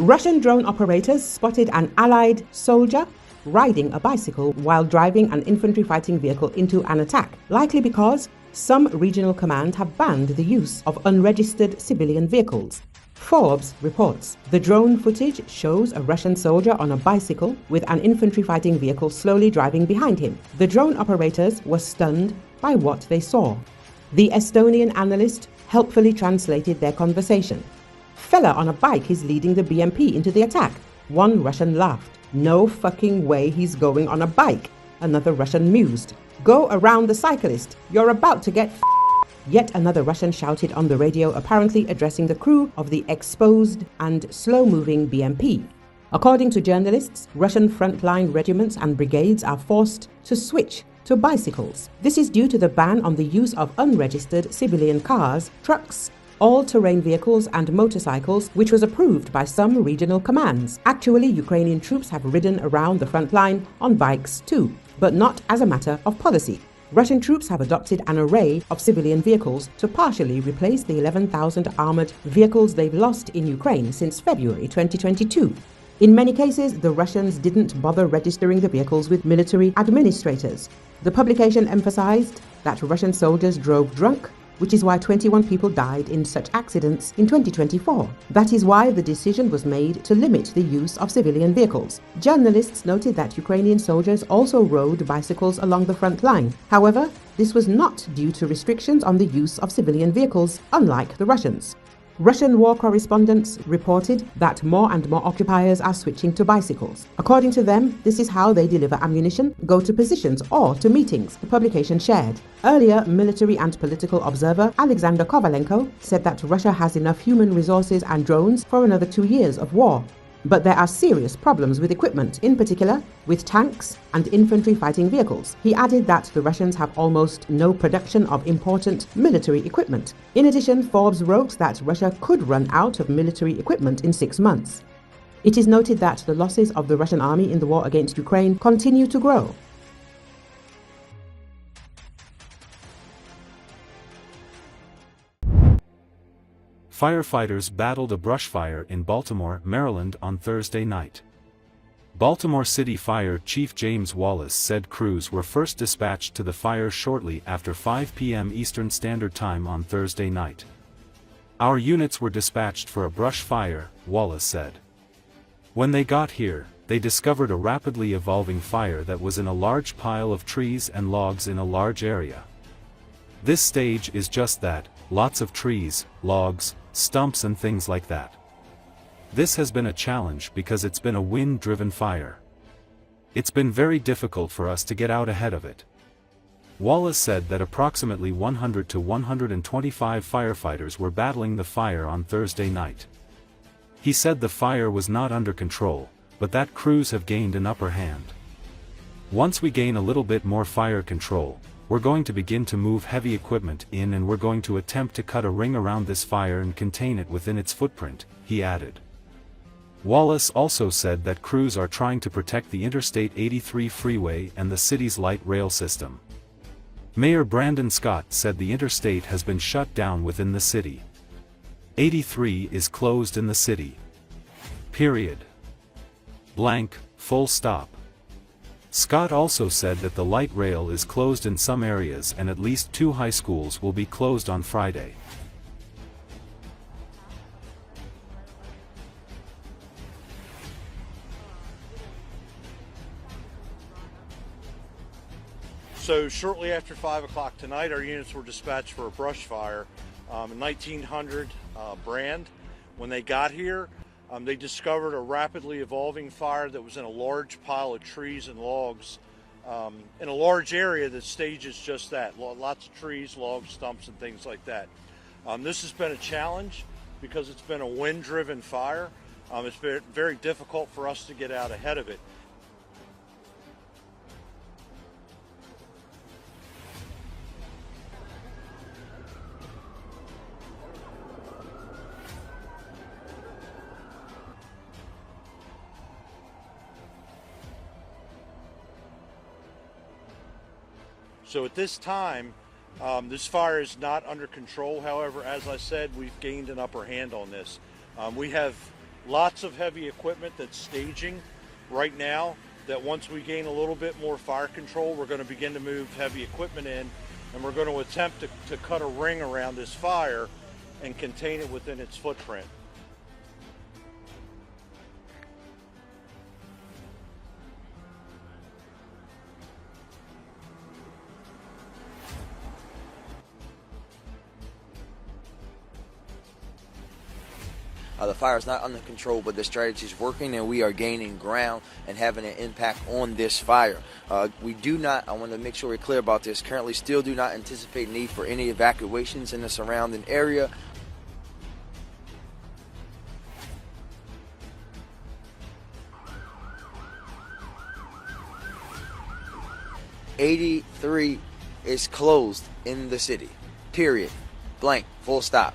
Russian drone operators spotted an Allied soldier riding a bicycle while driving an infantry fighting vehicle into an attack, likely because some regional commands have banned the use of unregistered civilian vehicles. Forbes reports the drone footage shows a Russian soldier on a bicycle with an infantry fighting vehicle slowly driving behind him. The drone operators were stunned by what they saw. The Estonian analyst helpfully translated their conversation. "Fella on a bike is leading the BMP into the attack." One Russian laughed. "No fucking way he's going on a bike." Another Russian mused. "Go around the cyclist. You're about to get f***." Yet another Russian shouted on the radio, apparently addressing the crew of the exposed and slow-moving BMP. According to journalists, Russian frontline regiments and brigades are forced to switch to bicycles. This is due to the ban on the use of unregistered civilian cars, trucks, all-terrain vehicles and motorcycles, which was approved by some regional commands. Actually, Ukrainian troops have ridden around the front line on bikes too, but not as a matter of policy. Russian troops have adopted an array of civilian vehicles to partially replace the 11,000 armored vehicles they've lost in Ukraine since February 2022. In many cases, the Russians didn't bother registering the vehicles with military administrators. The publication emphasized that Russian soldiers drove drunk, which is why 21 people died in such accidents in 2024. That is why the decision was made to limit the use of civilian vehicles. Journalists noted that Ukrainian soldiers also rode bicycles along the front line. However, this was not due to restrictions on the use of civilian vehicles, unlike the Russians. Russian war correspondents reported that more and more occupiers are switching to bicycles. According to them, this is how they deliver ammunition, go to positions or to meetings, the publication shared. Earlier, military and political observer Alexander Kovalenko said that Russia has enough human resources and drones for another 2 years of war. But there are serious problems with equipment, in particular with tanks and infantry fighting vehicles. He added that the Russians have almost no production of important military equipment. In addition, Forbes wrote that Russia could run out of military equipment in 6 months. It is noted that the losses of the Russian army in the war against Ukraine continue to grow. Firefighters battled a brush fire in Baltimore, Maryland on Thursday night. Baltimore City Fire Chief James Wallace said crews were first dispatched to the fire shortly after 5 p.m. Eastern Standard Time on Thursday night. "Our units were dispatched for a brush fire," Wallace said. "When they got here, they discovered a rapidly evolving fire that was in a large pile of trees and logs in a large area. This stage is just that, lots of trees, logs, stumps and things like that. This has been a challenge because it's been a wind-driven fire. It's been very difficult for us to get out ahead of it." Wallace said that approximately 100 to 125 firefighters were battling the fire on Thursday night. He said the fire was not under control, but that crews have gained an upper hand. "Once we gain a little bit more fire control, we're going to begin to move heavy equipment in and we're going to attempt to cut a ring around this fire and contain it within its footprint," he added. Wallace also said that crews are trying to protect the Interstate 83 freeway and the city's light rail system. Mayor Brandon Scott said the interstate has been shut down within the city. 83 is closed in the city. Period. Blank, full stop. Scott also said that the light rail is closed in some areas and at least 2 high schools will be closed on Friday. So shortly after 5 o'clock tonight, our units were dispatched for a brush fire, a 1900 brand. When they got here, they discovered a rapidly evolving fire that was in a large pile of trees and logs in a large area that stages just that. Lots of trees, logs, stumps, and things like that. This has been a challenge because it's been a wind-driven fire. It's been very difficult for us to get out ahead of it. So at this time, this fire is not under control. However, as I said, we've gained an upper hand on this. We have Lots of heavy equipment that's staging right now, that once we gain a little bit more fire control, we're going to begin to move heavy equipment in, and we're going to attempt to cut a ring around this fire and contain it within its footprint. The fire is not under control, but the strategy is working, and we are gaining ground and having an impact on this fire. We do not, I want to make sure we're clear about this, currently still do not anticipate need for any evacuations in the surrounding area. '83 is closed in the city, period, blank, full stop.